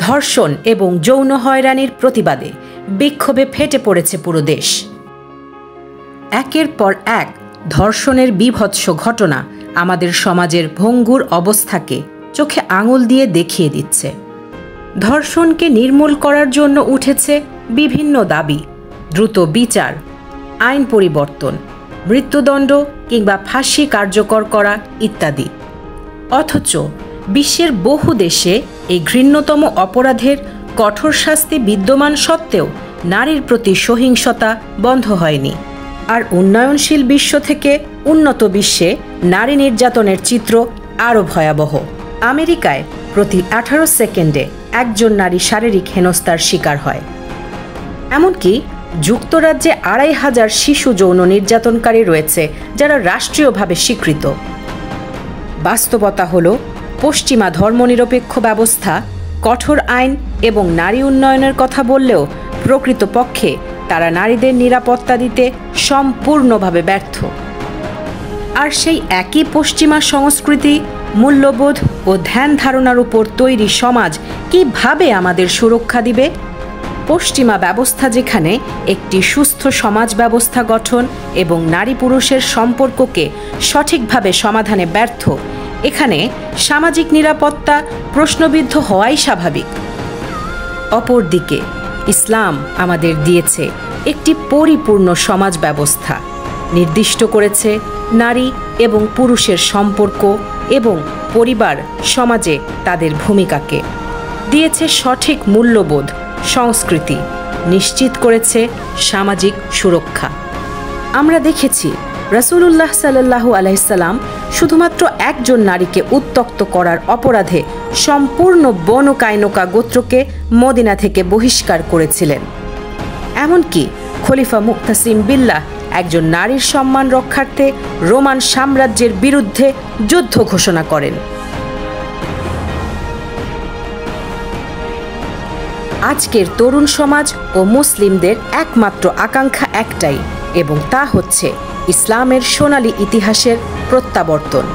ধর্ষণ এবং যৌন হয়রানির প্রতিবাদে বিক্ষোভে ফেটে পড়েছে পুরো দেশ। একের পর এক ধর্ষণের বীভৎস ঘটনা আমাদের সমাজের ভঙ্গুর অবস্থাকে চোখে আঙুল দিয়ে দেখিয়ে দিচ্ছে। ধর্ষণকে নির্মূল করার জন্য উঠেছে বিভিন্ন দাবি, দ্রুত বিচার, আইন পরিবর্তন, মৃত্যুদণ্ড কিংবা ফাঁসি কার্যকর করা ইত্যাদি। অথচ বিশ্বের বহু দেশে এই ঘৃণ্যতম অপরাধের কঠোর শাস্তি বিদ্যমান সত্ত্বেও নারীর প্রতি সহিংসতা বন্ধ হয়নি। আর উন্নয়নশীল বিশ্ব থেকে উন্নত বিশ্বে নারী নির্যাতনের চিত্র আরও ভয়াবহ। আমেরিকায় প্রতি 18 সেকেন্ডে একজন নারী শারীরিক হেনস্থার শিকার হয়। এমনকি যুক্তরাজ্যে 2500 শিশু যৌন নির্যাতনকারী রয়েছে যারা রাষ্ট্রীয়ভাবে স্বীকৃত। বাস্তবতা হল, পশ্চিমা ধর্মনিরপেক্ষ ব্যবস্থা, কঠোর আইন এবং নারী উন্নয়নের কথা বললেও প্রকৃতপক্ষে তারা নারীদের নিরাপত্তা দিতে সম্পূর্ণভাবে ব্যর্থ। আর সেই একই পশ্চিমা সংস্কৃতি, মূল্যবোধ ও ধ্যান ধারণার উপর তৈরি সমাজ কিভাবে আমাদের সুরক্ষা দিবে? পশ্চিমা ব্যবস্থা যেখানে একটি সুস্থ সমাজ ব্যবস্থা গঠন এবং নারী পুরুষের সম্পর্ককে সঠিকভাবে সমাধানে ব্যর্থ, এখানে সামাজিক নিরাপত্তা প্রশ্নবিদ্ধ হওয়াই স্বাভাবিক। অপরদিকে ইসলাম আমাদের দিয়েছে একটি পরিপূর্ণ সমাজ ব্যবস্থা, নির্দিষ্ট করেছে নারী এবং পুরুষের সম্পর্ক এবং পরিবার সমাজে তাদের ভূমিকাকে, দিয়েছে সঠিক মূল্যবোধ, সংস্কৃতি, নিশ্চিত করেছে সামাজিক সুরক্ষা। আমরা দেখেছি রাসূলুল্লাহ সাল্লাল্লাহু আলাইহি সাল্লাম শুধুমাত্র একজন নারীকে উত্ত্যক্ত করার অপরাধে সম্পূর্ণ বনু কায়নুকা গোত্রকে মদিনা থেকে বহিষ্কার করেছিলেন। এমনকি খলিফা মুতাসিম বিল্লাহ একজন নারীর সম্মান রক্ষার্থে রোমান সাম্রাজ্যের বিরুদ্ধে যুদ্ধ ঘোষণা করেন। আজকের তরুণ সমাজ ও মুসলিমদের একমাত্র আকাঙ্ক্ষা একটাই, এবং তা হচ্ছে ইসলামের সোনালী ইতিহাসের প্রত্যাবর্তন।